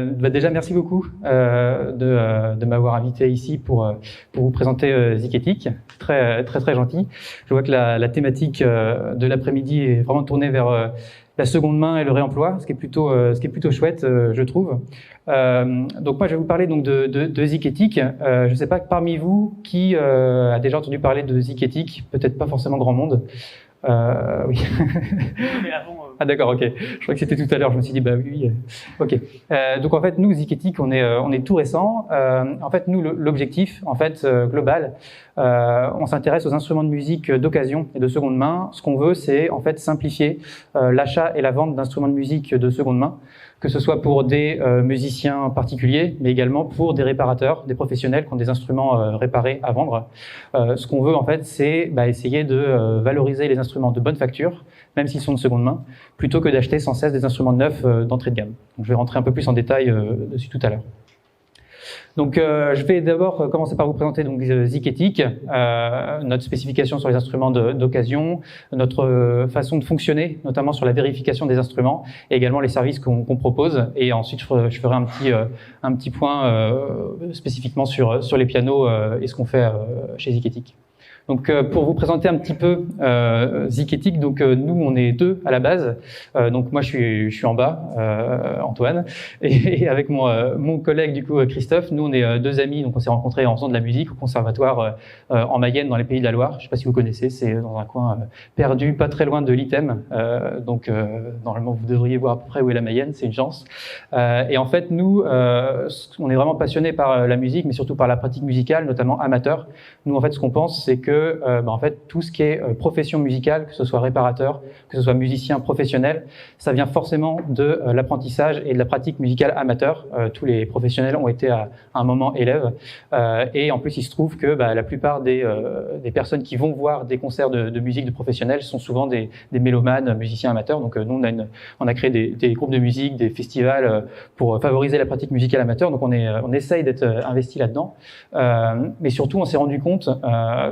Déjà, merci beaucoup de m'avoir invité ici pour vous présenter Ziketik. C'est très gentil. Je vois que la thématique de l'après-midi est vraiment tournée vers la seconde main et le réemploi, ce qui est plutôt chouette, je trouve. Donc moi, je vais vous parler donc de Ziketik. Je ne sais pas parmi vous qui a déjà entendu parler de Ziketik. Peut-être pas forcément grand monde. Oui. Mais avant, Ah d'accord, ok. Je crois que c'était tout à l'heure. Je me suis dit bah oui. Ok. Donc en fait, nous Ziketik, on est tout récent. En fait, nous l'objectif, en fait, global, on s'intéresse aux instruments de musique d'occasion et de seconde main. Ce qu'on veut, c'est en fait simplifier l'achat et la vente d'instruments de musique de seconde main, que ce soit pour des musiciens particuliers, mais également pour des réparateurs, des professionnels qui ont des instruments réparés à vendre. Ce qu'on veut en fait, c'est essayer de valoriser les instruments de bonne facture, même s'ils sont de seconde main, plutôt que d'acheter sans cesse des instruments neufs d'entrée de gamme. Donc, je vais rentrer un peu plus en détail dessus tout à l'heure. Donc, je vais d'abord commencer par vous présenter donc Ziketik, notre spécification sur les instruments d'occasion, notre façon de fonctionner, notamment sur la vérification des instruments, et également les services qu'on propose. Et ensuite, je ferai un petit point spécifiquement sur les pianos et ce qu'on fait chez Ziketik. Donc, pour vous présenter un petit peu Ziketik, donc nous on est deux à la base. Donc moi je suis en bas, Antoine, et avec mon collègue du coup Christophe. Nous on est deux amis, donc on s'est rencontrés en faisant de la musique au conservatoire en Mayenne, dans les Pays de la Loire. Je sais pas si vous connaissez, c'est dans un coin perdu, pas très loin de l'ITEM. Donc normalement vous devriez voir à peu près où est la Mayenne, c'est une chance. Et en fait nous on est vraiment passionnés par la musique, mais surtout par la pratique musicale, notamment amateur. Nous en fait ce qu'on pense, c'est que en fait, tout ce qui est profession musicale, que ce soit réparateur, que ce soit musicien professionnel, ça vient forcément de l'apprentissage et de la pratique musicale amateur. Tous les professionnels ont été à un moment élèves. Et en plus, il se trouve que la plupart des personnes qui vont voir des concerts de musique de professionnels sont souvent des mélomanes, musiciens amateurs. Donc nous, on a créé des groupes de musique, des festivals pour favoriser la pratique musicale amateur. Donc on essaye d'être investi là-dedans. Mais surtout, on s'est rendu compte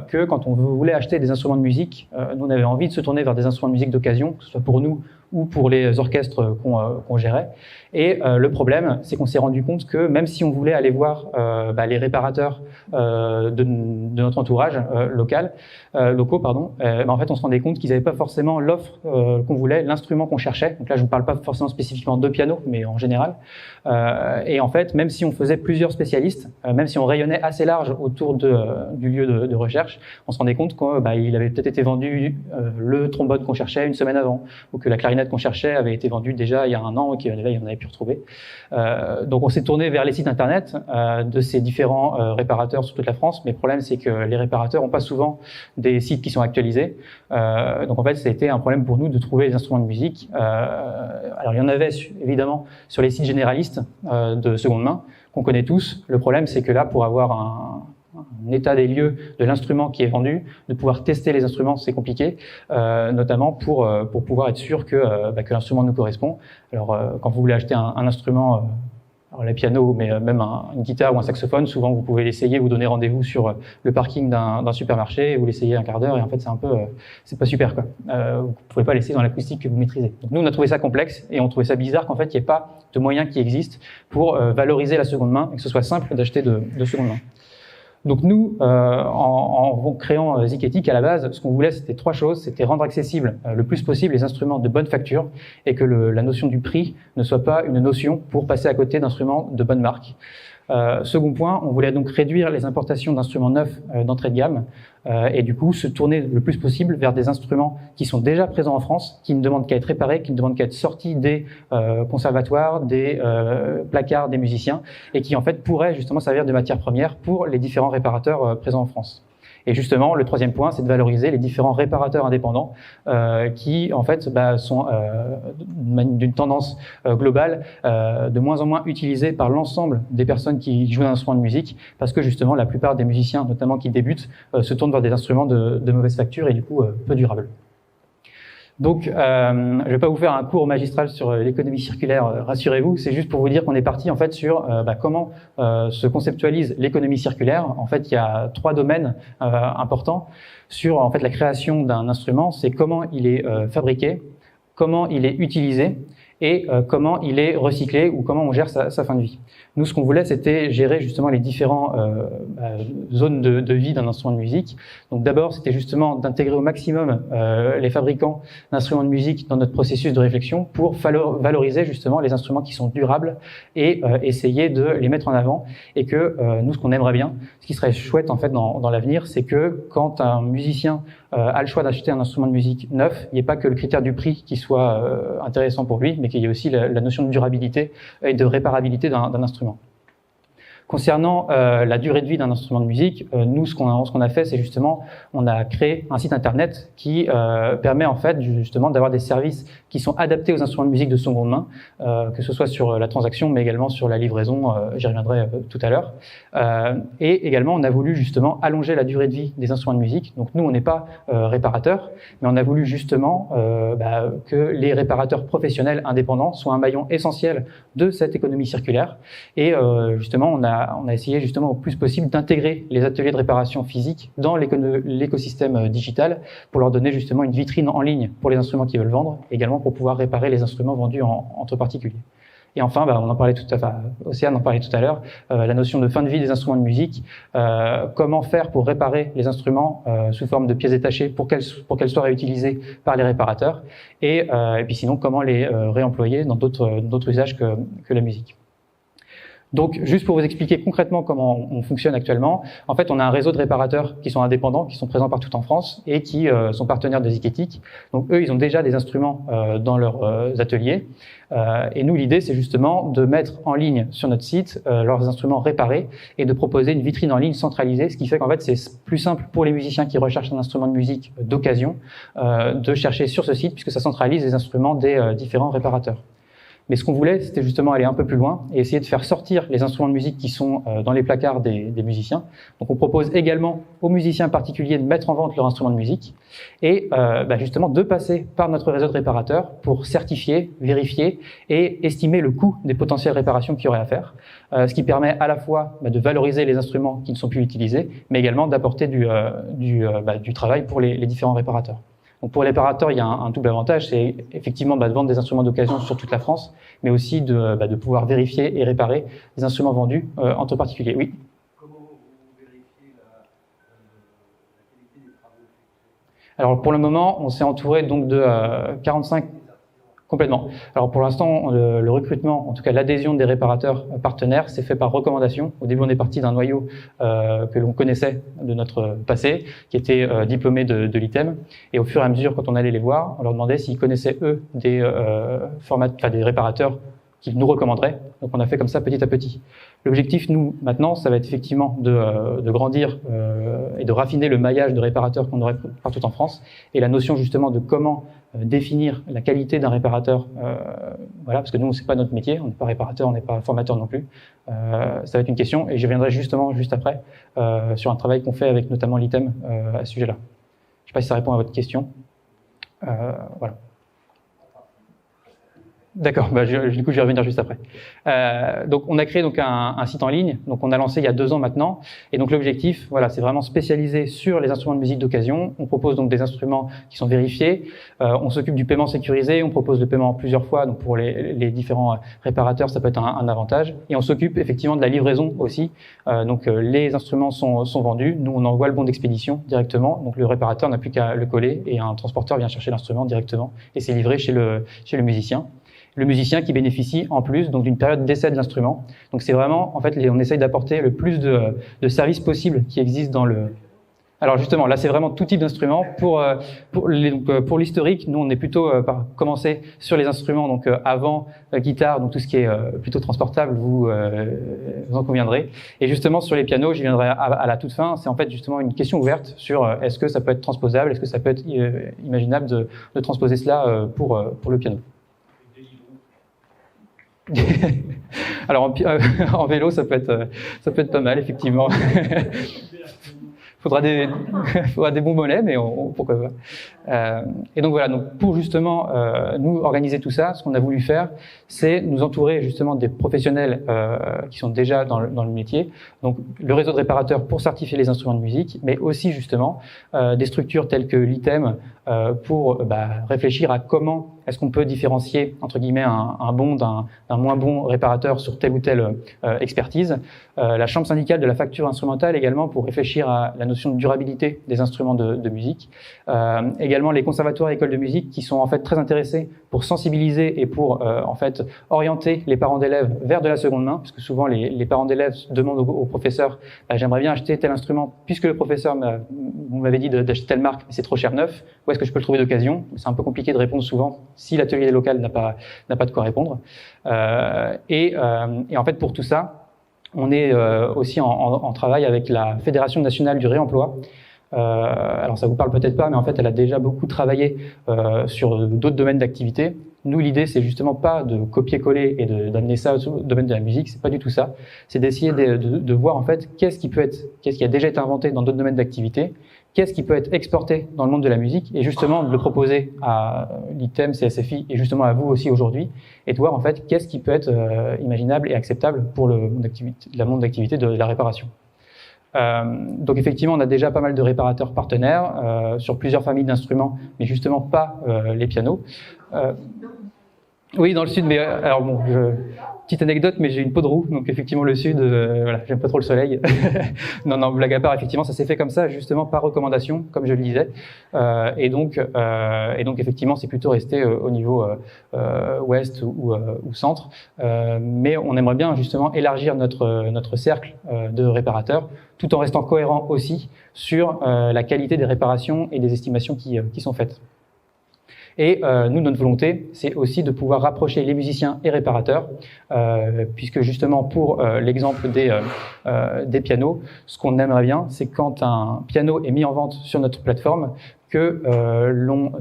que quand on voulait acheter des instruments de musique, nous on avait envie de se tourner vers des instruments de musique d'occasion, que ce soit pour nous ou pour les orchestres qu'on gérait. Et le problème, c'est qu'on s'est rendu compte que même si on voulait aller voir les réparateurs de notre entourage locaux, en fait, on se rendait compte qu'ils n'avaient pas forcément l'offre qu'on voulait, l'instrument qu'on cherchait. Donc là, je ne vous parle pas forcément spécifiquement de piano, mais en général. Et en fait, même si on faisait plusieurs spécialistes, même si on rayonnait assez large autour du lieu de recherche, on se rendait compte qu'il avait peut-être été vendu le trombone qu'on cherchait une semaine avant, ou que la clarinette qu'on cherchait avait été vendue déjà il y a un an et qu'il y en avait pu retrouver. Donc on s'est tourné vers les sites internet de ces différents réparateurs sur toute la France, mais le problème c'est que les réparateurs n'ont pas souvent des sites qui sont actualisés. Donc en fait ça a été un problème pour nous de trouver les instruments de musique. Alors il y en avait évidemment sur les sites généralistes de seconde main qu'on connaît tous. Le problème c'est que là, pour avoir un état des lieux de l'instrument qui est vendu, de pouvoir tester les instruments, c'est compliqué, notamment pour pouvoir être sûr que l'instrument nous correspond. Alors quand vous voulez acheter un instrument, alors les pianos, mais même une guitare ou un saxophone, souvent vous pouvez l'essayer, vous donnez rendez-vous sur le parking d'un supermarché, vous l'essayez un quart d'heure et en fait c'est pas super quoi. Vous pouvez pas l'essayer dans l'acoustique que vous maîtrisez. Donc nous on a trouvé ça complexe et on trouvait ça bizarre qu'en fait il n'y ait pas de moyens qui existent pour valoriser la seconde main et que ce soit simple d'acheter de seconde main. Donc nous, en créant Ziketik à la base, ce qu'on voulait, c'était trois choses. C'était rendre accessible le plus possible les instruments de bonne facture et que la notion du prix ne soit pas une notion pour passer à côté d'instruments de bonne marque. Second point, on voulait donc réduire les importations d'instruments neufs d'entrée de gamme et du coup se tourner le plus possible vers des instruments qui sont déjà présents en France, qui ne demandent qu'à être réparés, qui ne demandent qu'à être sortis des conservatoires, des placards des musiciens et qui en fait pourraient justement servir de matière première pour les différents réparateurs présents en France. Et justement, le troisième point, c'est de valoriser les différents réparateurs indépendants qui, en fait, sont d'une tendance globale de moins en moins utilisés par l'ensemble des personnes qui jouent un instrument de musique, parce que justement, la plupart des musiciens, notamment qui débutent, se tournent vers des instruments de mauvaise facture et du coup peu durables. Donc, je ne vais pas vous faire un cours magistral sur l'économie circulaire, rassurez-vous, c'est juste pour vous dire qu'on est parti en fait sur comment se conceptualise l'économie circulaire. En fait, il y a trois domaines importants sur en fait la création d'un instrument, c'est comment il est fabriqué, comment il est utilisé et comment il est recyclé ou comment on gère sa fin de vie. Nous, ce qu'on voulait, c'était gérer justement les différentes zones de vie d'un instrument de musique. Donc d'abord, c'était justement d'intégrer au maximum les fabricants d'instruments de musique dans notre processus de réflexion pour valoriser justement les instruments qui sont durables et essayer de les mettre en avant. Et que nous, ce qu'on aimerait bien, ce qui serait chouette en fait dans l'avenir, c'est que quand un musicien a le choix d'acheter un instrument de musique neuf, il n'y ait pas que le critère du prix qui soit intéressant pour lui, mais qu'il y ait aussi la notion de durabilité et de réparabilité d'un instrument. Concernant la durée de vie d'un instrument de musique, nous, ce qu'on a fait, c'est justement, on a créé un site internet qui permet en fait justement d'avoir des services qui sont adaptés aux instruments de musique de seconde main, que ce soit sur la transaction, mais également sur la livraison. J'y reviendrai tout à l'heure. Et également, on a voulu justement allonger la durée de vie des instruments de musique. Donc nous, on n'est pas réparateurs, mais on a voulu justement que les réparateurs professionnels indépendants soient un maillon essentiel de cette économie circulaire. Et justement, on a essayé justement au plus possible d'intégrer les ateliers de réparation physique dans l'écosystème digital pour leur donner justement une vitrine en ligne pour les instruments qu'ils veulent vendre, également pour pouvoir réparer les instruments vendus entre particuliers. Et enfin, on en parlait Océane en parlait tout à l'heure, la notion de fin de vie des instruments de musique, comment faire pour réparer les instruments sous forme de pièces détachées pour qu'elles soient réutilisées par les réparateurs, et puis sinon comment les réemployer dans d'autres usages que la musique. Donc, juste pour vous expliquer concrètement comment on fonctionne actuellement, en fait, on a un réseau de réparateurs qui sont indépendants, qui sont présents partout en France et qui sont partenaires de Ziquetic. Donc, eux, ils ont déjà des instruments dans leurs ateliers. Et nous, l'idée, c'est justement de mettre en ligne sur notre site leurs instruments réparés et de proposer une vitrine en ligne centralisée, ce qui fait qu'en fait, c'est plus simple pour les musiciens qui recherchent un instrument de musique d'occasion de chercher sur ce site, puisque ça centralise les instruments des différents réparateurs. Mais ce qu'on voulait, c'était justement aller un peu plus loin et essayer de faire sortir les instruments de musique qui sont dans les placards des musiciens. Donc on propose également aux musiciens particuliers de mettre en vente leurs instruments de musique et justement de passer par notre réseau de réparateurs pour certifier, vérifier et estimer le coût des potentielles réparations qu'il y aurait à faire. Ce qui permet à la fois de valoriser les instruments qui ne sont plus utilisés, mais également d'apporter du travail pour les différents réparateurs. Donc pour les réparateurs, il y a un double avantage, c'est effectivement de vendre des instruments d'occasion sur toute la France, mais aussi de pouvoir vérifier et réparer les instruments vendus entre particuliers. Oui. Comment vous vérifiez la qualité des travaux? Alors pour le moment, on s'est entouré donc de 45. Complètement. Alors pour l'instant, le recrutement, en tout cas l'adhésion des réparateurs partenaires, s'est fait par recommandation. Au début, on est parti d'un noyau que l'on connaissait de notre passé, qui était diplômé de l'ITEM. Et au fur et à mesure, quand on allait les voir, on leur demandait s'ils connaissaient eux des réparateurs qu'ils nous recommanderaient. Donc on a fait comme ça petit à petit. L'objectif, nous, maintenant, ça va être effectivement de grandir et de raffiner le maillage de réparateurs qu'on aurait partout en France, et la notion justement de comment définir la qualité d'un réparateur, parce que nous, c'est pas notre métier, on n'est pas réparateur, on n'est pas formateur non plus. Ça va être une question, et je reviendrai justement juste après sur un travail qu'on fait avec notamment l'ITEM à ce sujet-là. Je ne sais pas si ça répond à votre question. Voilà. D'accord, du coup je vais revenir juste après. Donc on a créé donc un site en ligne, donc on a lancé il y a 2 ans maintenant, et donc l'objectif, c'est vraiment spécialisé sur les instruments de musique d'occasion. On propose donc des instruments qui sont vérifiés, on s'occupe du paiement sécurisé, on propose le paiement plusieurs fois, donc pour les différents réparateurs ça peut être un avantage, et on s'occupe effectivement de la livraison aussi. Donc les instruments sont vendus, nous on envoie le bon d'expédition directement, donc le réparateur n'a plus qu'à le coller et un transporteur vient chercher l'instrument directement et c'est livré chez le musicien. Le musicien qui bénéficie en plus donc d'une période d'essai de l'instrument. Donc c'est vraiment, en fait, on essaye d'apporter le plus de services possibles qui existent dans le... Alors justement, là c'est vraiment tout type d'instruments. Pour l'historique, nous on est plutôt par commencer sur les instruments, donc avant guitare, donc tout ce qui est plutôt transportable, vous en conviendrez. Et justement sur les pianos, j'y viendrai à la toute fin, c'est en fait justement une question ouverte sur est-ce que ça peut être transposable, est-ce que ça peut être imaginable de transposer cela pour le piano. Alors en vélo ça peut être pas mal effectivement. Faudra des bons mollets, mais pourquoi pas. Et donc voilà, donc pour justement nous organiser tout ça, ce qu'on a voulu faire, c'est nous entourer justement des professionnels qui sont déjà dans le métier. Donc le réseau de réparateurs pour certifier les instruments de musique, mais aussi justement des structures telles que l'ITEM pour réfléchir à comment est-ce qu'on peut différencier, entre guillemets, un bon d'un moins bon réparateur sur telle ou telle expertise. La chambre syndicale de la facture instrumentale également pour réfléchir à la notion de durabilité des instruments de musique. Également les conservatoires et écoles de musique qui sont en fait très intéressés pour sensibiliser et pour en fait orienter les parents d'élèves vers de la seconde main, parce que souvent les parents d'élèves demandent au professeur j'aimerais bien acheter tel instrument puisque le professeur m'avait dit d'acheter telle marque mais c'est trop cher neuf, où est-ce que je peux le trouver d'occasion? C'est un peu compliqué de répondre souvent si l'atelier local n'a pas de quoi répondre. Et en fait pour tout ça, on est aussi en travail avec la Fédération nationale du réemploi. Alors ça vous parle peut-être pas, mais en fait elle a déjà beaucoup travaillé sur d'autres domaines d'activité. Nous, l'idée, c'est justement pas de copier-coller et d'amener ça au domaine de la musique, c'est pas du tout ça. C'est d'essayer de voir en fait qu'est-ce qui a déjà été inventé dans d'autres domaines d'activité, qu'est-ce qui peut être exporté dans le monde de la musique, et justement de le proposer à l'ITEM, CSFI, et justement à vous aussi aujourd'hui, et de voir en fait qu'est-ce qui peut être imaginable et acceptable pour le monde d'activité de la réparation. Donc effectivement, on a déjà pas mal de réparateurs partenaires sur plusieurs familles d'instruments, mais justement pas les pianos. Oui, dans le sud, mais alors bon, petite anecdote, mais j'ai une peau de roue, donc effectivement le sud, voilà, j'aime pas trop le soleil. non, blague à part, effectivement, ça s'est fait comme ça, justement par recommandation, comme je le disais, et donc effectivement, c'est plutôt resté au niveau ouest ou centre, mais on aimerait bien justement élargir notre cercle de réparateurs, tout en restant cohérent aussi sur la qualité des réparations et des estimations qui sont faites. Et nous, notre volonté, c'est aussi de pouvoir rapprocher les musiciens et réparateurs, puisque justement pour l'exemple des pianos, ce qu'on aimerait bien, c'est quand un piano est mis en vente sur notre plateforme, que l'on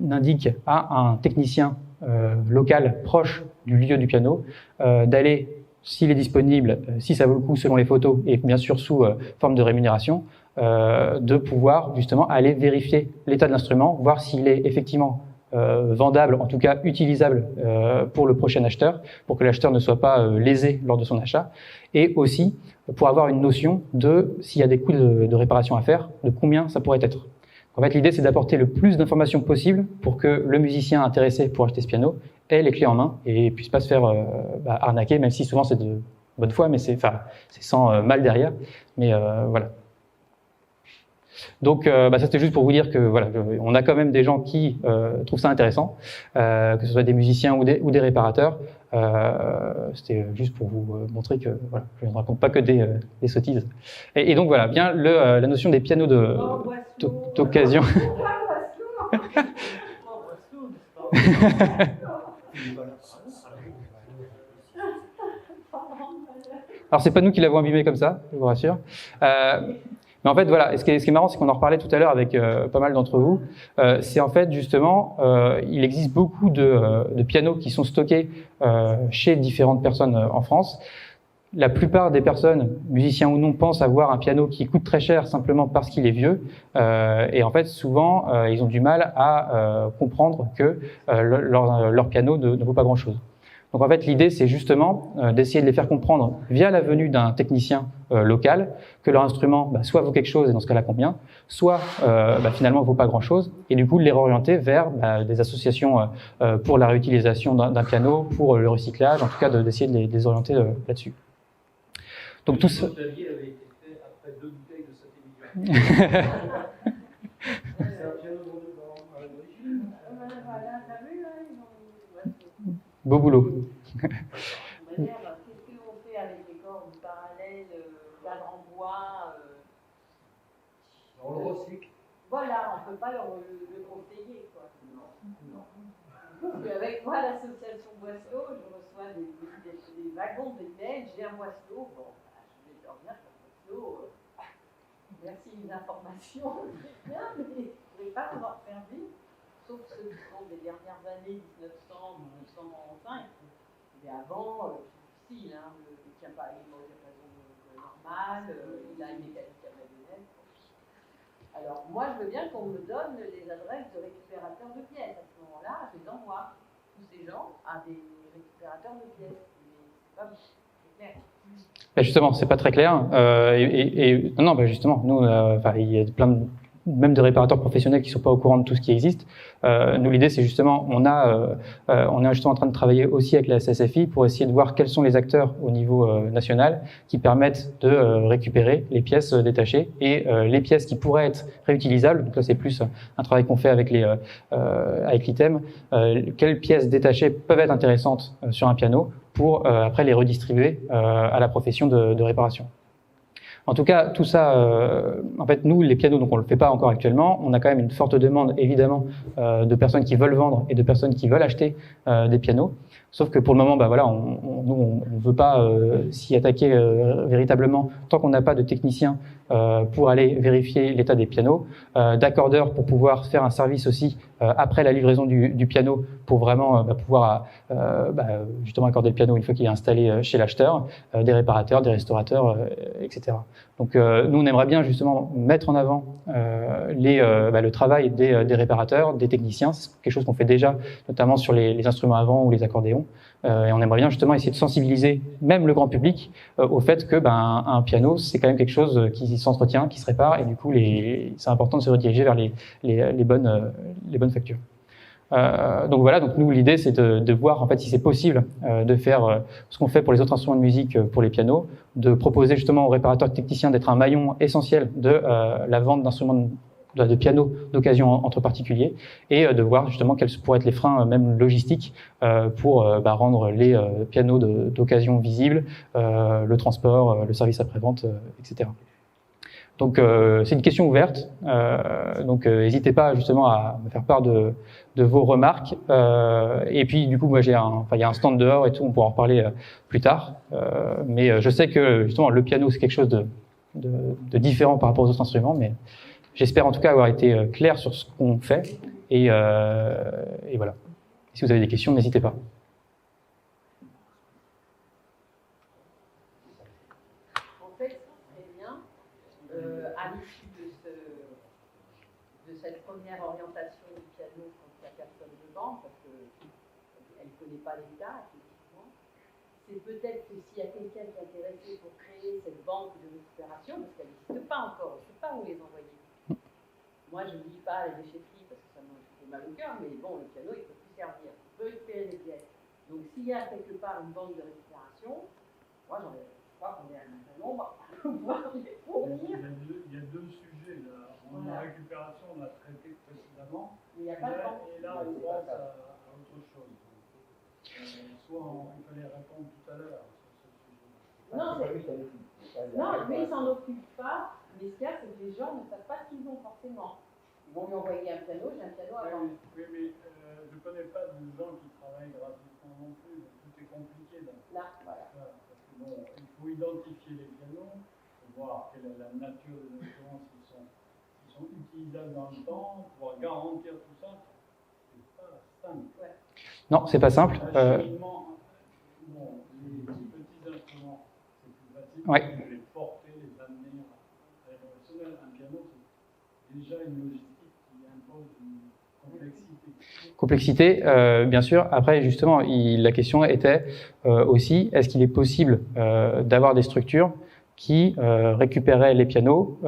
indique à un technicien local proche du lieu du piano d'aller, s'il est disponible, si ça vaut le coup selon les photos, et bien sûr sous forme de rémunération, de pouvoir justement aller vérifier l'état de l'instrument, voir s'il est effectivement vendable, en tout cas utilisable pour le prochain acheteur, pour que l'acheteur ne soit pas lésé lors de son achat, et aussi pour avoir une notion de s'il y a des coûts de réparation à faire, de combien ça pourrait être. En fait, l'idée, c'est d'apporter le plus d'informations possible pour que le musicien intéressé pour acheter ce piano ait les clés en main et puisse pas se faire arnaquer, même si souvent c'est de bonne foi, mais c'est sans mal derrière. Mais voilà. Donc, ça c'était juste pour vous dire que voilà, on a quand même des gens qui trouvent ça intéressant, que ce soit des musiciens ou des réparateurs. C'était juste pour vous montrer que voilà, je ne raconte pas que des sottises. Et donc voilà, bien la notion des pianos d'occasion. Alors c'est pas nous qui l'avons abîmé comme ça, je vous rassure. Mais en fait, voilà, et ce qui est marrant, c'est qu'on en reparlait tout à l'heure avec pas mal d'entre vous, c'est en fait justement, il existe beaucoup de pianos qui sont stockés chez différentes personnes en France. La plupart des personnes, musiciens ou non, pensent avoir un piano qui coûte très cher simplement parce qu'il est vieux, et en fait, souvent, ils ont du mal à comprendre que leur piano ne vaut pas grand-chose. Donc en fait, l'idée, c'est justement d'essayer de les faire comprendre via la venue d'un technicien local que leur instrument soit vaut quelque chose, et dans ce cas-là combien, soit finalement vaut pas grand-chose, et du coup de les réorienter vers des associations pour la réutilisation d'un piano, pour le recyclage, en tout cas d'essayer de les orienter là-dessus. Donc tout ça. Avait été fait après 2 bouteilles de Saint-Émilion. Beau boulot. Qu'est-ce qu'on fait avec les cordes parallèles, cadre en bois On le recycle. Voilà, on ne peut pas le conseiller, quoi. Non. Parce qu'avec moi, l'association Boisseau, je reçois des wagons de neige, j'ai un Boisseau. Bon, je vais leur dire que Boisseau, merci des informations, c'est bien, mais je ne vais pas avoir servi. Sauf ceux qui sont des dernières années, 1900, 1905, mais avant, c'est difficile, hein, il ne tient pas à une diapason normale, il a une mécanique à marionnette. Alors, moi, je veux bien qu'on me donne les adresses de récupérateurs de pièces. À ce moment-là, je les envoie, tous ces gens, à des récupérateurs de pièces. Mais c'est clair. Justement, c'est pas très clair. Non, justement, nous, il y a plein même de réparateurs professionnels qui sont pas au courant de tout ce qui existe. Nous, l'idée, c'est justement, on est justement en train de travailler aussi avec la SSFI pour essayer de voir quels sont les acteurs au niveau national qui permettent de récupérer les pièces détachées et les pièces qui pourraient être réutilisables. Donc là, c'est plus un travail qu'on fait avec l'ITEM. Quelles pièces détachées peuvent être intéressantes sur un piano pour après les redistribuer à la profession de réparation. En tout cas, tout ça, en fait, nous, les pianos, donc on le fait pas encore actuellement. On a quand même une forte demande, évidemment, de personnes qui veulent vendre et de personnes qui veulent acheter des pianos. Sauf que pour le moment, bah voilà, nous, on veut pas s'y attaquer véritablement tant qu'on n'a pas de technicien pour aller vérifier l'état des pianos, d'accordeurs pour pouvoir faire un service aussi après la livraison du piano pour vraiment pouvoir justement accorder le piano une fois qu'il est installé chez l'acheteur, des réparateurs, des restaurateurs, etc. Donc nous, on aimerait bien justement mettre en avant le travail des réparateurs, des techniciens. C'est quelque chose qu'on fait déjà, notamment sur les instruments à vent ou les accordéons. Et on aimerait bien justement essayer de sensibiliser même le grand public au fait que un piano, c'est quand même quelque chose qui s'entretient, qui se répare, et du coup, c'est important de se rediriger vers les bonnes factures. Donc voilà, donc nous l'idée c'est de voir en fait si c'est possible de faire ce qu'on fait pour les autres instruments de musique pour les pianos, de proposer justement aux réparateurs techniciens d'être un maillon essentiel de la vente d'instruments de pianos d'occasion entre particuliers, et de voir justement quels pourraient être les freins même logistiques pour rendre les pianos d'occasion visibles, le transport, le service après-vente, etc. Donc c'est une question ouverte, donc n'hésitez pas justement à me faire part de vos remarques, et puis du coup moi il y a un stand dehors et tout, on pourra en reparler plus tard, mais je sais que justement le piano c'est quelque chose de différent par rapport aux autres instruments, mais j'espère en tout cas avoir été clair sur ce qu'on fait, et voilà. Et si vous avez des questions, n'hésitez pas. À l'issue de cette première orientation du piano quand il n'y a personne devant, parce qu'elle ne connaît pas l'état, effectivement, c'est peut-être que s'il y a quelqu'un qui est intéressé pour créer cette banque de récupération, parce qu'elle n'existe pas encore, je ne sais pas où les envoyer. Moi, je ne dis pas les déchetteries parce que ça m'a fait mal au cœur, mais bon, le piano, il ne peut plus servir, il peut récupérer des pièces. Donc, s'il y a quelque part une banque de récupération, moi, je crois qu'on est un nombre à pouvoir les fournir. Il y a deux sujets là. La récupération, on l'a traité précédemment. Mais il n'y a pas de banque. Et là, on passe à autre chose. Soit il fallait répondre tout à l'heure. Non, mais ils s'en occupent pas. Mais ce qu'il y a, c'est que les gens ne savent pas ce qu'ils ont forcément. Ils vont lui envoyer un piano, j'ai un piano avant. Oui, mais je ne connais pas de gens qui travaillent gratuitement non plus. Donc tout est compliqué là. Voilà. Parce que bon, il faut identifier les pianos, voir quelle est la nature des instruments, s'ils sont utilisables dans le temps, pouvoir garantir tout ça. C'est pas simple. Ouais. Non, c'est pas simple. Bon, les petits instruments, c'est plus facile. Ouais. Les porter, les amener à la professionnelle. Un piano, c'est déjà une logistique qui impose une complexité. Complexité, bien sûr. Après, justement, la question était aussi, est-ce qu'il est possible d'avoir des structures qui récupéraient les pianos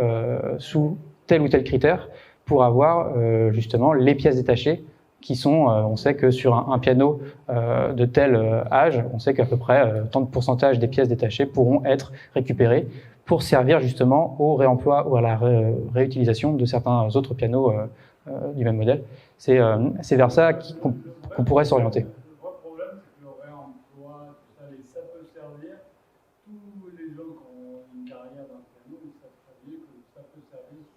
sous tel ou tel critère pour avoir justement les pièces détachées qui sont, on sait que sur un piano de tel âge, on sait qu'à peu près tant de pourcentage des pièces détachées pourront être récupérées pour servir justement au réemploi ou à la réutilisation de certains autres pianos du même modèle. C'est vers ça qu'on pourrait s'orienter. Le vrai problème, c'est que le réemploi, tout ça, ça peut servir. Tous les gens qui ont une carrière dans le piano, ils savent très bien que ça peut servir.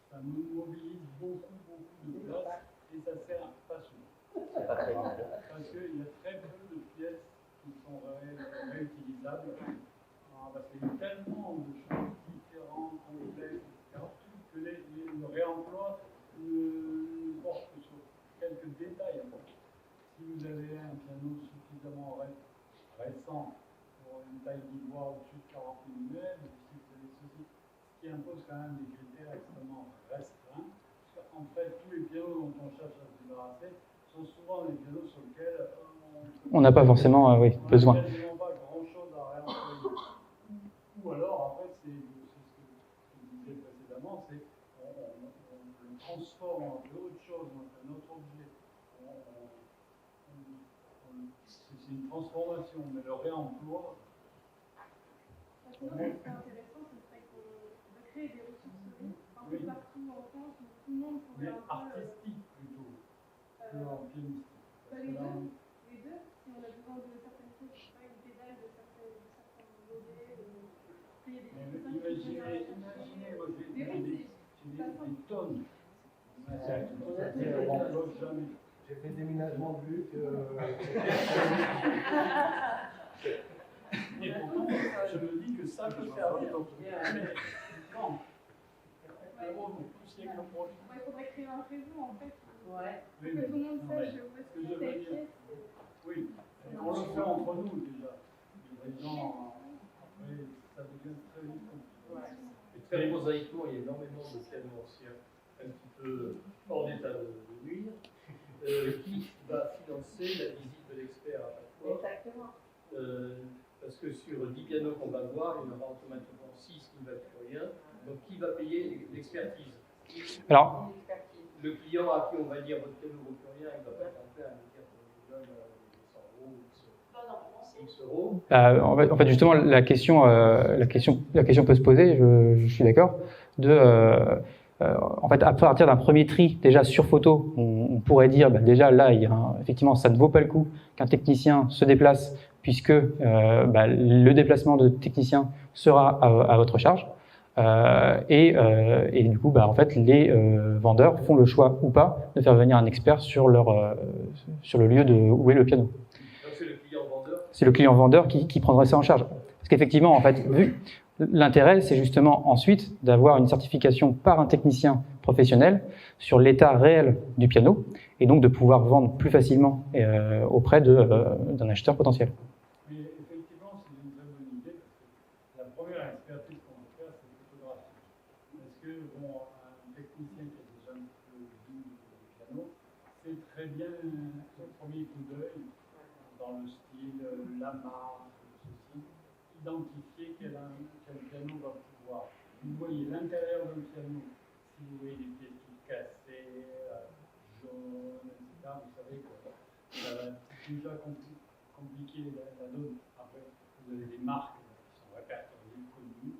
Ça nous mobilise beaucoup de place et ça sert pas souvent. Parce qu'il y a très peu de pièces qui sont réutilisables. Parce qu'il y a tellement de choses différentes, complexes, que le réemploi ne porte que sur quelques détails. Si vous avez un piano suffisamment récent pour une taille d'ivoire au-dessus de 40 mm, si vous avez ceci, ce qui impose quand même des critères extrêmement restreints. Parce qu'en fait, tous les pianos dont on cherche à se débarrasser sont souvent des pianos sur lesquels on n'a pas forcément besoin. On n'a quasiment pas grand-chose à réemployer. Ou alors, après, c'est ce que je disais précédemment, c'est on transforme en fait autre chose, en fait, un autre objet. C'est une transformation, mais le réemploi. Sinon, ce qui serait intéressant, ce serait de créer des ressourceries un peu partout en France, où tout le monde pourrait Mais un peu. artistique plutôt, que en pianistique. Les deux, si on a besoin de certaines choses, je sais pas, une pédale de certains modèles, il y a des Imaginez, moi j'ai des tonnes. J'ai fait le déménagement de Luc. Et pourtant, je me dis que ça peut servir. Quand il faudrait créer un réseau en fait. Ouais. Pour que tout le monde sache où est-ce que c'est écrit. Oui, on le fait entre nous déjà. Les gens, après, ça devient très vite compliqué. Et très prosaïquement, il y a énormément de pianos anciens, un petit peu hors d'état de nuire, qui va financer la visite de l'expert à chaque fois. Exactement. Parce que sur 10 pianos qu'on va voir, il y en aura automatiquement 6 qui ne valent plus rien. Donc qui va payer l'expertise? Alors, le client à qui on va dire votre piano ne vaut plus rien, il ne va pas être enclin à nous dire qu'on donne 100 euros ou X euros. en fait, justement, la question peut se poser, je suis d'accord, en fait, à partir d'un premier tri, déjà sur photo, on pourrait dire, déjà là, effectivement, ça ne vaut pas le coup qu'un technicien se déplace, puisque le déplacement de technicien sera à votre charge. Et du coup, en fait, les vendeurs font le choix ou pas de faire venir un expert sur le lieu où est le piano. Donc c'est le client vendeur. C'est le client vendeur qui prendrait ça en charge. Parce qu'effectivement, en fait, l'intérêt, c'est justement ensuite d'avoir une certification par un technicien professionnel sur l'état réel du piano, et donc de pouvoir vendre plus facilement auprès d'un acheteur potentiel. Mais effectivement, c'est une très bonne idée, parce que la première expertise qu'on va faire, c'est photographique. Parce que, un technicien qui a déjà un petit peu vu le piano, c'est très bien au premier coup d'œil, dans le style, la marque, ceci, identifier quel piano va pouvoir. Vous voyez l'intérieur d'un piano, si vous voyez des pièces toutes cassées, jaunes, etc., vous savez que ça va déjà compliquer la donne. Après, vous avez des marques qui sont répertoriées, connues.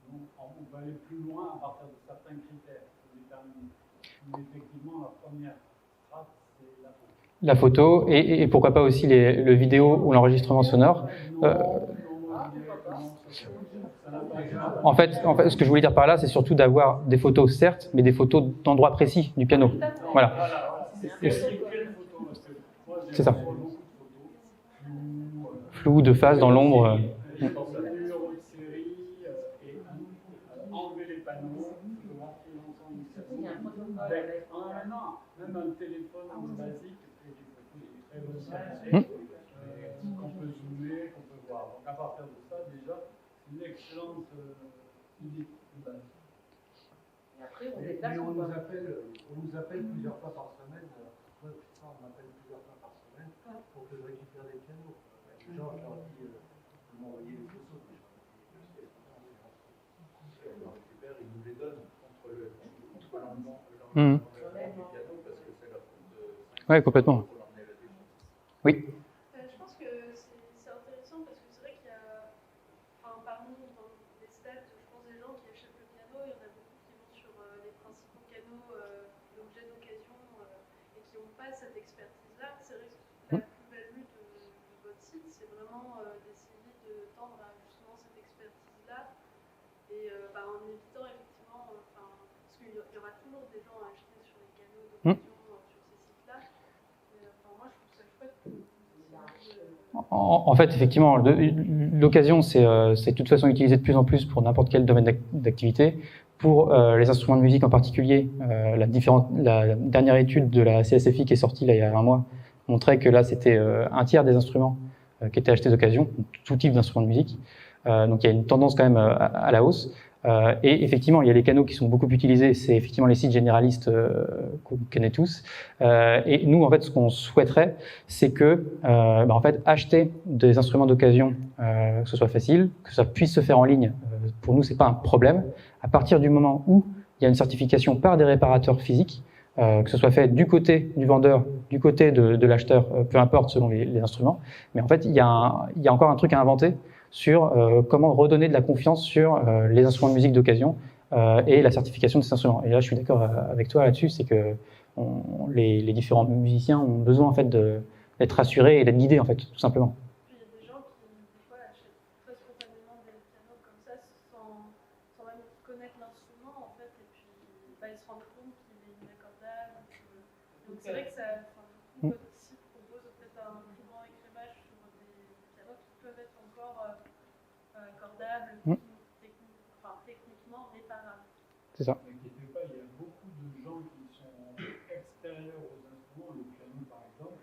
Donc, on va aller plus loin à partir de certains critères pour déterminer. Mais effectivement, la première strate, c'est la photo. La photo, et pourquoi pas aussi le vidéo ou l'enregistrement sonore. En fait, ce que je voulais dire par là, c'est surtout d'avoir des photos, certes, mais des photos d'endroits précis du piano. Voilà. C'est ça. Flou, de face, dans l'ombre. Même un téléphone basique, très bon qu'on peut zoomer, qu'on peut voir. Donc à partir de ça, déjà, c'est une excellente idée de base. Et après, on déplace. On nous appelle plusieurs fois par semaine. On m'appelle plusieurs fois par semaine pour que je récupère des pianos. Les gens, je leur dis de m'envoyer des photos. Je les récupère, ils nous les donnent contre l'endement. Oui, complètement. Oui. Je pense que c'est intéressant parce que c'est vrai qu'il y a, parmi dans les stats, je pense des gens qui achètent le piano, il y en a beaucoup qui vont sur les principaux canaux d'objets d'occasion et qui n'ont pas cette expertise-là. C'est vrai que la plus-value de votre site, c'est vraiment d'essayer de tendre à justement cette expertise-là et en évitant effectivement, parce qu'il y aura toujours des gens à acheter sur les canaux d'occasion. En fait, effectivement, l'occasion, c'est de toute façon utilisé de plus en plus pour n'importe quel domaine d'activité. Pour les instruments de musique en particulier, la dernière étude de la CSFI qui est sortie là, il y a un mois montrait que là, c'était un tiers des instruments qui étaient achetés d'occasion, tout type d'instruments de musique. Donc il y a une tendance quand même à la hausse. Et effectivement, il y a les canaux qui sont beaucoup utilisés, c'est effectivement les sites généralistes qu'on connaît tous. Et nous, en fait, ce qu'on souhaiterait, c'est que, en fait, acheter des instruments d'occasion, que ce soit facile, que ça puisse se faire en ligne, pour nous, c'est pas un problème. À partir du moment où il y a une certification par des réparateurs physiques, que ce soit fait du côté du vendeur, du côté de l'acheteur, peu importe selon les instruments. Mais en fait, il y a encore un truc à inventer sur comment redonner de la confiance sur les instruments de musique d'occasion et la certification de ces instruments. Et là, je suis d'accord avec toi là-dessus, c'est que les différents musiciens ont besoin en fait d'être rassurés et d'être guidés en fait, tout simplement. Puis il y a des gens qui, des fois, achètent très spontanément des pianos comme ça, sans même connaître l'instrument, en fait, et puis bah, ils se rendent compte qu'il est inaccordable. Donc c'est vrai que ça, du coup, si propose peut-être un plus grand écrémage sur des pianos qui peuvent être encore accordables, techniquement réparables. C'est ça. Ne vous inquiétez pas, il y a beaucoup de gens qui sont extérieurs aux instruments, le piano par exemple,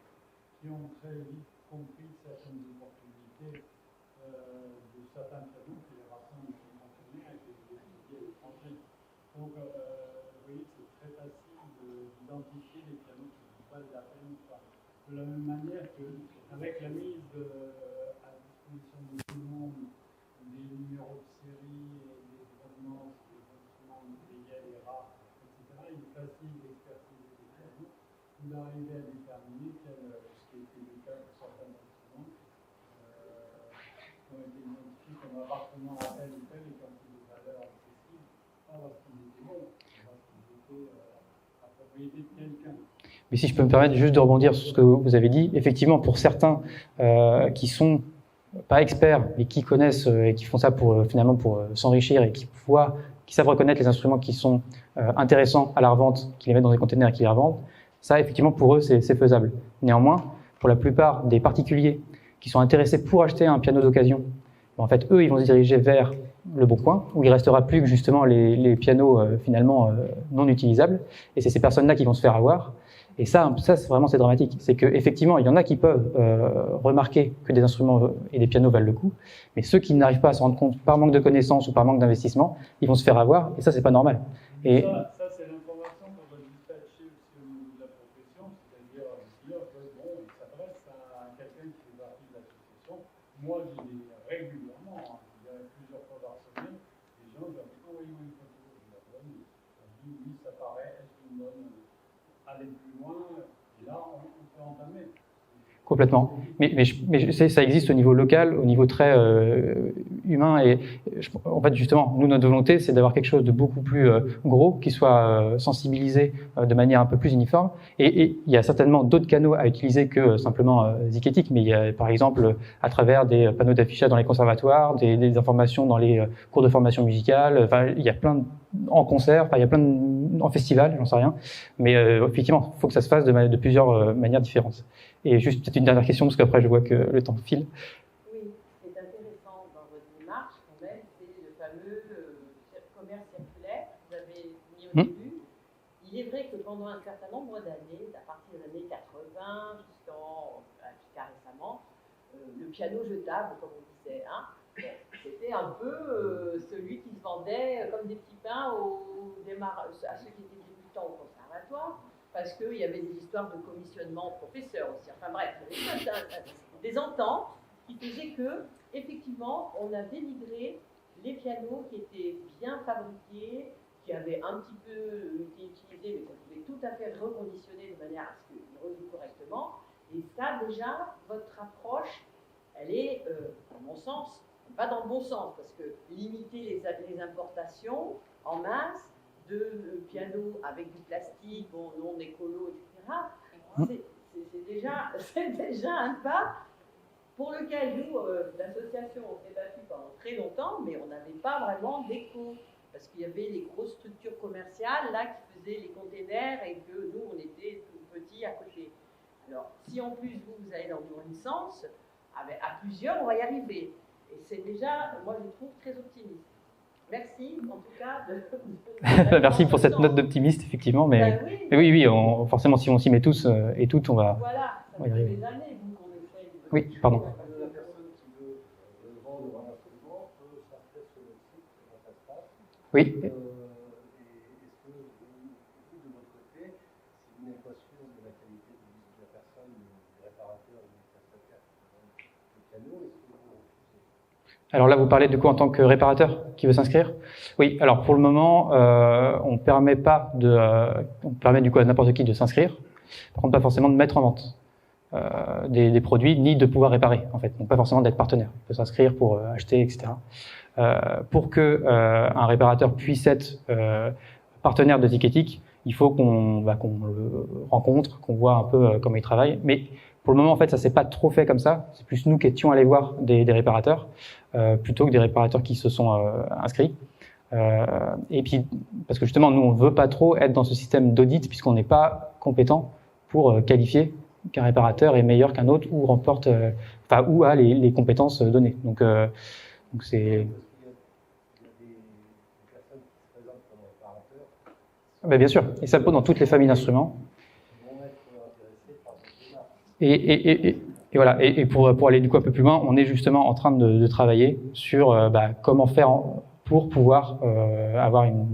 qui ont très vite compris certaines opportunités de certains pianos que les racines sont fonctionnaires et que les étudiés à l'étranger. Donc, vous voyez, c'est très facile d'identifier les pianos qui valent la peine. De la même manière qu'avec la mise à disposition de tout le monde des numéros de série et des provenances des instruments industriels et rares, etc., il est facile d'expertiser les pianos, vous arrivez à déterminer ce qui était le cas pour certains instruments qui ont été identifiés comme appartenant à tel ou tel et qui ont des valeurs accessibles, pas parce qu'ils étaient bons, mais parce qu'ils étaient la propriété de quelqu'un. Mais si je peux me permettre juste de rebondir sur ce que vous avez dit, effectivement, pour certains qui sont pas experts, mais qui connaissent et qui font ça finalement pour s'enrichir et qui savent reconnaître les instruments qui sont intéressants à la revente, qui les mettent dans des containers et qui les revendent, ça, effectivement, pour eux, c'est faisable. Néanmoins, pour la plupart des particuliers qui sont intéressés pour acheter un piano d'occasion, en fait, eux, ils vont se diriger vers le Bon Coin, où il restera plus que justement les pianos finalement non utilisables. Et c'est ces personnes-là qui vont se faire avoir. Et ça c'est vraiment dramatique. C'est qu'effectivement, il y en a qui peuvent remarquer que des instruments et des pianos valent le coup, mais ceux qui n'arrivent pas à se rendre compte par manque de connaissances ou par manque d'investissement, ils vont se faire avoir. Et ça, c'est pas normal. Et ça c'est l'information qu'on va dispatcher aussi au niveau de la profession, c'est-à-dire bon, il s'adresse à quelqu'un qui fait partie de l'association. Moi, j'ai régulièrement, je dirais plusieurs fois par semaine, des gens qui disent envoyez-moi une photo, je la donne, je dis oui, ça paraît, est-ce qu'une bonne aller plus loin, et là on peut entamer. Complètement. Mais ça existe au niveau local, au niveau très humain. Et en fait, justement, nous, notre volonté, c'est d'avoir quelque chose de beaucoup plus gros, qui soit sensibilisé de manière un peu plus uniforme. Et il y a certainement d'autres canaux à utiliser que simplement Zikétique, mais il y a, par exemple, à travers des panneaux d'affichage dans les conservatoires, des informations dans les cours de formation musicale. Enfin, il y a plein en concert, enfin, il y a plein en festival, j'en sais rien. Mais effectivement, il faut que ça se fasse de plusieurs manières différentes. Et juste peut-être une dernière question, parce qu'après je vois que le temps file. Oui, ce qui est intéressant dans votre démarche, quand même, c'est le fameux commerce circulaire que vous avez mis au début. Il est vrai que pendant un certain nombre d'années, à partir des années 80 jusqu'à récemment, le piano jetable, comme on disait, hein, c'était un peu celui qui se vendait comme des petits pains à ceux qui étaient débutants au conservatoire, parce qu'il y avait des histoires de commissionnement professeurs aussi. Enfin bref, il y avait des ententes qui faisaient que, effectivement, on a dénigré les pianos qui étaient bien fabriqués, qui avaient un petit peu été utilisés, mais qu'on pouvait tout à fait reconditionner de manière à ce qu'ils rejouent correctement. Et ça, déjà, votre approche, elle est, à mon sens, pas dans le bon sens, parce que limiter les importations en masse de pianos avec du plastique, bon, non écolo, etc., c'est déjà un pas pour lequel nous, l'association, on s'est battu pendant très longtemps, mais on n'avait pas vraiment d'écho, parce qu'il y avait les grosses structures commerciales là qui faisaient les containers et que nous, on était tout petits à côté. Alors, si en plus vous allez dans une sens, à plusieurs, on va y arriver. Et c'est déjà, moi, je trouve très optimiste. Merci, en tout cas. Merci pour cette note d'optimiste, effectivement. Mais oui, forcément, si on s'y met tous et toutes, on va. Voilà, ça fait des années qu'on essaye. Oui, pardon. La personne qui veut vendre un instrument peut s'inscrire sur le site, comment ça se passe. Oui. Et est-ce que vous, de votre côté, si vous n'êtes pas sûr de la qualité de la personne, du réparateur ou du prestataire qui vend le piano, est-ce que vous refusez? Alors là, vous parlez du coup en tant que réparateur qui veut s'inscrire? Oui. Alors pour le moment, on permet du coup à n'importe qui de s'inscrire. Par contre, pas forcément de mettre en vente des produits, ni de pouvoir réparer en fait. Donc pas forcément d'être partenaire. On peut s'inscrire pour acheter, etc. Pour que un réparateur puisse être partenaire de Ticketic, il faut qu'on le rencontre, qu'on voit un peu comment il travaille. Mais pour le moment, en fait, ça s'est pas trop fait comme ça. C'est plus nous qui étions allés voir des réparateurs, plutôt que des réparateurs qui se sont inscrits. Et puis, parce que justement, nous, on veut pas trop être dans ce système d'audit, puisqu'on n'est pas compétent pour qualifier qu'un réparateur est meilleur qu'un autre ou remporte, ou a les compétences données. Donc c'est. Ben bien sûr, et ça peut dans toutes les familles d'instruments. Et voilà. Et pour aller du coup un peu plus loin, on est justement en train de travailler sur comment faire pour pouvoir avoir une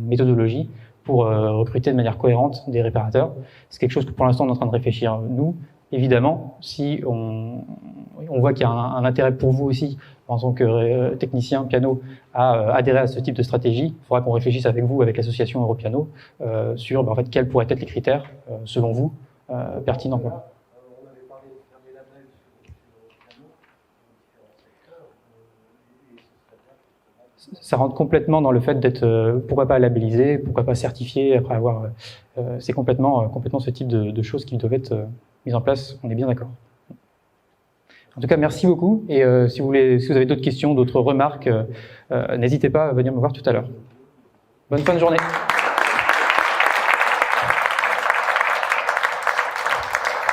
méthodologie pour recruter de manière cohérente des réparateurs. C'est quelque chose que pour l'instant on est en train de réfléchir nous. Évidemment, si on voit qu'il y a un intérêt pour vous aussi, en tant que technicien piano, à adhérer à ce type de stratégie, il faudra qu'on réfléchisse avec vous, avec l'association Europiano, sur en fait, quels pourraient être les critères, selon vous, pertinents. Quoi. On avait parlé de fermer la brèche sur Europiano, dans différents secteurs, et ce serait bien justement. Ça rentre complètement dans le fait d'être, pourquoi pas labellisé, pourquoi pas certifié, après avoir... c'est complètement ce type de choses qui doivent être mises en place, on est bien d'accord. En tout cas, merci beaucoup. Et si vous avez d'autres questions, d'autres remarques, n'hésitez pas à venir me voir tout à l'heure. Bonne fin de journée.